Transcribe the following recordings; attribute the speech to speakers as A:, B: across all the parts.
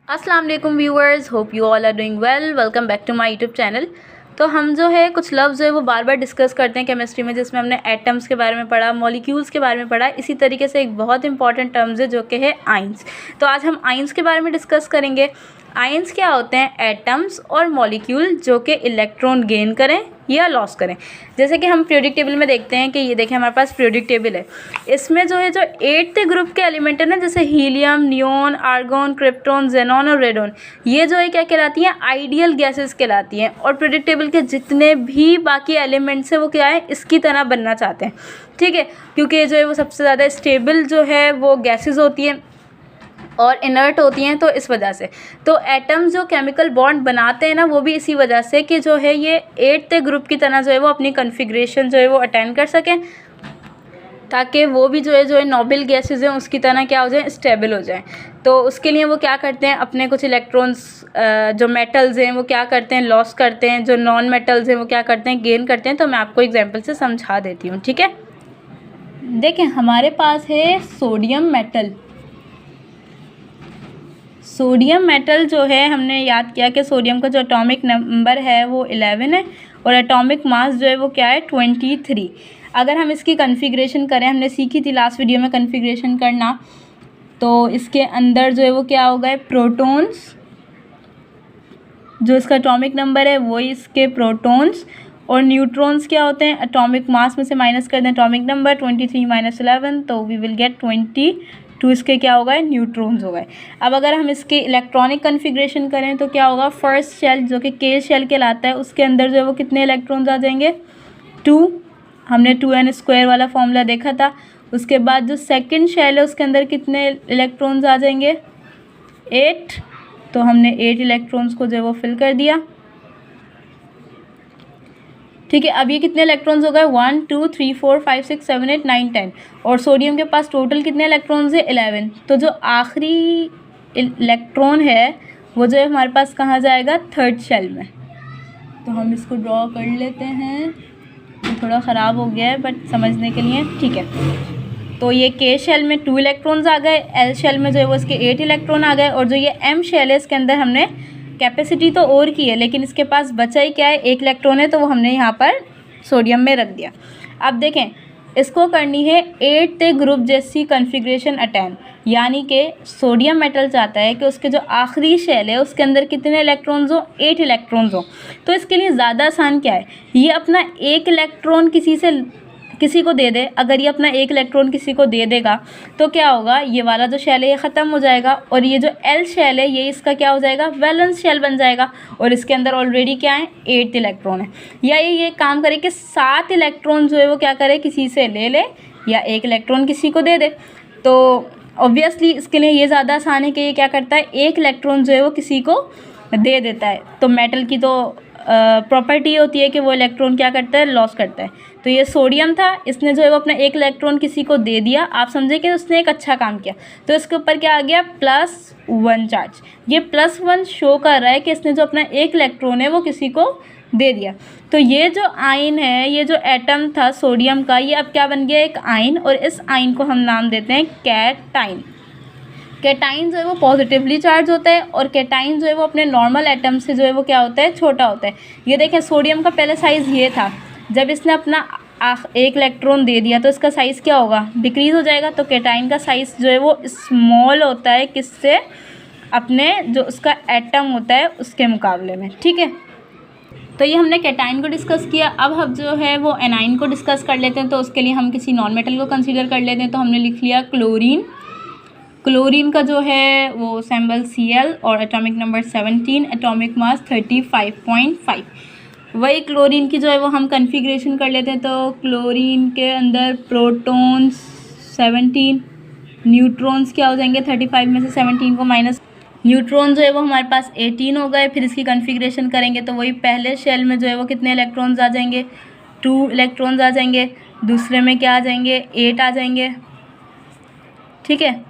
A: अस्सलाम वालेकुम viewers, hope you all are doing well. Welcome back to my YouTube channel. तो हम जो है कुछ लफ्ज़ जो है वो बार बार डिस्कस करते हैं केमिस्ट्री में, जिसमें हमने एटम्स के बारे में पढ़ा, मॉलिक्यूल्स के बारे में पढ़ा। इसी तरीके से एक बहुत इंपॉर्टेंट टर्म्स है जो कि है आयंस। तो आज हम आयंस के बारे में डिस्कस करेंगे। आयंस क्या होते हैं? एटम्स और मॉलिक्यूल जो कि इलेक्ट्रॉन गेन करें या लॉस करें। जैसे कि हम पीरियोडिक टेबल में देखते हैं कि ये देखें हमारे पास पीरियोडिक टेबल है। इसमें जो है जो 8th ग्रुप के एलिमेंट है ना, जैसे helium, neon, argon, krypton, xenon और रेडॉन, ये जो है क्या कहलाती हैं? आइडियल गैसेस कहलाती हैं। और पीरियोडिक टेबल के जितने भी बाकी एलिमेंट्स हैं वो क्या है? इसकी तरह बनना चाहते हैं, ठीक है, क्योंकि जो है वो सबसे ज़्यादा स्टेबल जो है वो गैसेस होती हैं और इनर्ट होती हैं। तो इस वजह से तो एटम्स जो केमिकल बॉन्ड बनाते हैं ना, वो भी इसी वजह से कि जो है ये 8th ग्रुप की तरह जो है वो अपनी कन्फिग्रेशन जो है वो अटेंड कर सकें, ताकि वो भी जो है नोबल गैसेस हैं उसकी तरह क्या हो जाए? स्टेबल हो जाए। तो उसके लिए वो क्या करते हैं? अपने कुछ इलेक्ट्रॉन्स जो मेटल्स हैं वो क्या करते हैं? लॉस करते हैं। जो नॉन मेटल्स हैं वो क्या करते हैं? गेन करते हैं। तो मैं आपको एग्जाम्पल से समझा देती हूँ, ठीक है। देखें, हमारे पास है सोडियम मेटल। सोडियम मेटल जो है, हमने याद किया कि सोडियम का जो एटॉमिक नंबर है वो 11 है और एटॉमिक मास जो है वो क्या है? 23। अगर हम इसकी कन्फिग्रेशन करें, हमने सीखी थी लास्ट वीडियो में कन्फिग्रेशन करना, तो इसके अंदर जो है वो क्या होगा? प्रोटॉन्स, जो इसका एटॉमिक नंबर है वही इसके प्रोटॉन्स, और न्यूट्रॉन्स क्या होते हैं? एटॉमिक मास में से माइनस कर दें एटॉमिक नंबर 23 - 11, तो वी विल गेट 22 इसके क्या होगा? न्यूट्रॉन्स हो गए। अब अगर हम इसके इलेक्ट्रॉनिक कन्फिग्रेशन करें तो क्या होगा? फर्स्ट शेल जो कि के शेल कहलाता है, उसके अंदर जो है वो कितने इलेक्ट्रॉन्स आ जाएंगे? 2। हमने 2n² वाला फॉर्मूला देखा था। उसके बाद जो सेकंड शेल है उसके अंदर कितने इलेक्ट्रॉन्स आ जाएंगे? 8। तो हमने 8 इलेक्ट्रॉन्स को जो है वो फिल कर दिया, ठीक है। अब ये कितने इलेक्ट्रॉन्स हो गए? 1 2 3 4 5 6 7 8 9 10। और सोडियम के पास टोटल कितने इलेक्ट्रॉन्स है? 11। तो जो आखिरी इलेक्ट्रॉन है वो जो है हमारे पास कहाँ जाएगा? थर्ड शेल में। तो हम इसको ड्रॉ कर लेते हैं। ये थोड़ा ख़राब हो गया है बट समझने के लिए ठीक है। तो ये के शेल में 2 इलेक्ट्रॉन्स आ गए, एल शेल में जो है वो इसके 8 इलेक्ट्रॉन आ गए, और जो ये एम शेल है इसके अंदर हमने कैपेसिटी तो और की है लेकिन इसके पास बचा ही क्या है? 1 इलेक्ट्रॉन है, तो वो हमने यहाँ पर सोडियम में रख दिया। अब देखें, इसको करनी है 8th ग्रुप जैसी कन्फिग्रेशन अटेंड, यानी कि सोडियम मेटल चाहता है कि उसके जो आखिरी शेल है उसके अंदर कितने इलेक्ट्रॉन्स हो? 8 इलेक्ट्रॉन्स हो। तो इसके लिए ज़्यादा आसान क्या है? ये अपना 1 इलेक्ट्रॉन किसी को दे दे। अगर ये अपना 1 इलेक्ट्रॉन किसी को दे देगा तो क्या होगा? ये वाला जो शेल है ये ख़त्म हो जाएगा, और ये जो एल शेल है ये इसका क्या हो जाएगा? वैलेंस शेल बन जाएगा, और इसके अंदर ऑलरेडी क्या है? 8 इलेक्ट्रॉन है। या ये काम करे कि 7 इलेक्ट्रॉन जो है वो क्या करे? किसी से ले ले या 1 इलेक्ट्रॉन किसी को दे दे। तो ऑब्वियसली इसके लिए ये ज़्यादा आसान है कि ये क्या करता है? 1 इलेक्ट्रॉन जो है वो किसी को दे देता है। तो मेटल की तो प्रॉपर्टी होती है कि वो इलेक्ट्रॉन क्या करता है? लॉस करता है। तो ये सोडियम था, इसने जो है वो अपना 1 इलेक्ट्रॉन किसी को दे दिया। आप समझे कि उसने एक अच्छा काम किया, तो इसके ऊपर क्या आ गया? +1 चार्ज। ये +1 शो कर रहा है कि इसने जो अपना 1 इलेक्ट्रॉन है वो किसी को दे दिया। तो ये जो आयन है, ये जो एटम था सोडियम का, ये अब क्या बन गया? एक आयन, और इस आयन को हम नाम देते हैं कैटाइन। कैटाइन जो है वो पॉजिटिवली चार्ज होता है, और कैटाइन जो है वो अपने नॉर्मल एटम से जो है वो क्या होता है? छोटा होता है। ये देखें, सोडियम का पहले साइज़ ये था, जब इसने अपना 1 इलेक्ट्रॉन दे दिया तो इसका साइज़ क्या होगा? डिक्रीज़ हो जाएगा। तो कैटाइन का साइज़ जो है वो स्मॉल होता है, किससे? अपने जो उसका एटम होता है उसके मुकाबले में, ठीक है। तो ये हमने कैटाइन को डिस्कस किया। अब हम जो है वो एनाइन को डिस्कस कर लेते हैं। तो उसके लिए हम किसी नॉन मेटल को कंसिडर कर लेते हैं। तो हमने लिख लिया क्लोरीन। क्लोरीन का जो है वो सिंबल Cl और एटॉमिक नंबर 17, एटॉमिक मास 35.5। वही क्लोरीन की जो है वो हम कन्फिग्रेशन कर लेते हैं। तो क्लोरीन के अंदर प्रोटॉन्स 17, न्यूट्रॉन्स क्या हो जाएंगे? 35 में से 17 को माइनस, न्यूट्रॉन जो है वो हमारे पास 18 हो गए। फिर इसकी कन्फिग्रेशन करेंगे तो वही पहले शेल में जो है वो कितने इलेक्ट्रॉन्स आ जाएंगे? 2 इलेक्ट्रॉन्स आ जाएंगे। दूसरे में क्या आ जाएंगे? 8 आ जाएंगे, ठीक है।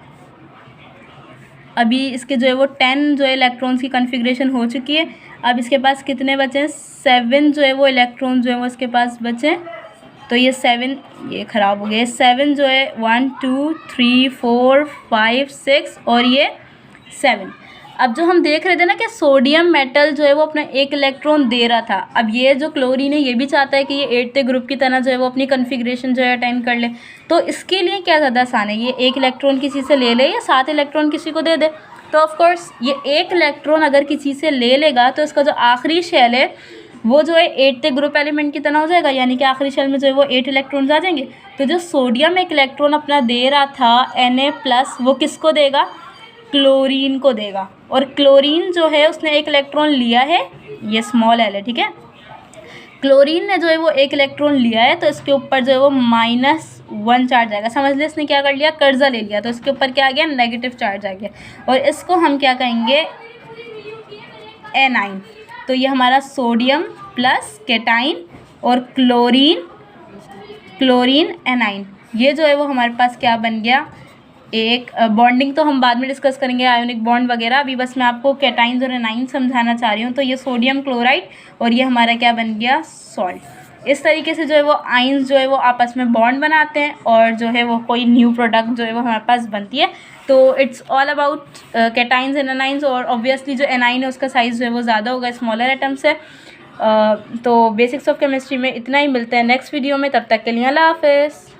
A: अभी इसके जो है वो 10 जो है इलेक्ट्रॉन्स की कन्फिग्रेशन हो चुकी है। अब इसके पास कितने बचे? 7 जो है वो इलेक्ट्रॉन जो है वो इसके पास बचे। तो ये 7, ये ख़राब हो गया। 7 जो है 1 2 3 4 5 6 और ये 7। अब जो हम देख रहे थे ना कि सोडियम मेटल जो है वो अपना एक इलेक्ट्रॉन दे रहा था, अब ये जो क्लोरीन है ये भी चाहता है कि ये 8th ग्रुप की तरह जो है वो अपनी कन्फिग्रेशन जो है अटेंड कर ले। तो इसके लिए क्या ज़्यादा आसान है, ये एक इलेक्ट्रॉन किसी से ले ले या 7 इलेक्ट्रॉन किसी को दे दे। तो ऑफकोर्स ये एक इलेक्ट्रॉन अगर किसी से ले लेगा तो इसका जो आखिरी शेल है वो जो है 8th ग्रुप एलिमेंट की तरह हो जाएगा, यानी कि आखिरी शेल में जो है वो 8 इलेक्ट्रॉन्स आ जाएंगे। तो जो सोडियम एक इलेक्ट्रॉन अपना दे रहा था Na+, वो किसको देगा, क्लोरीन को देगा। और क्लोरीन जो है उसने एक इलेक्ट्रॉन लिया है, ये स्मॉल एल है, ठीक है। क्लोरीन ने जो है वो एक इलेक्ट्रॉन लिया है तो इसके ऊपर जो है वो -1 चार्ज आएगा। समझ ले इसने क्या कर लिया, कर्जा ले लिया, तो इसके ऊपर क्या आ गया, नेगेटिव चार्ज आ गया। और इसको हम क्या कहेंगे, एनाइन। तो ये हमारा सोडियम प्लस केटाइन और क्लोरीन एनाइन, ये जो है वो हमारे पास क्या बन गया, एक बॉन्डिंग तो हम बाद में डिस्कस करेंगे, आयोनिक बॉन्ड वगैरह। अभी बस मैं आपको कैटाइंस और एनाइन समझाना चाह रही हूँ। तो ये सोडियम क्लोराइड और ये हमारा क्या बन गया, सॉल्ट। इस तरीके से जो है वो आइंस जो है वो आपस में बॉन्ड बनाते हैं और जो है वो कोई न्यू प्रोडक्ट जो है वो हमारे पास बनती है। तो it's all about cations and anions. और ऑब्वियसली जो एनाइन है उसका साइज़ जो है वो ज़्यादा होगा स्मॉलर एटम से। तो बेसिक्स ऑफ केमिस्ट्री में इतना ही, मिलते हैं नेक्स्ट वीडियो में, तब तक के लिए अल्लाह हाफ़िज़।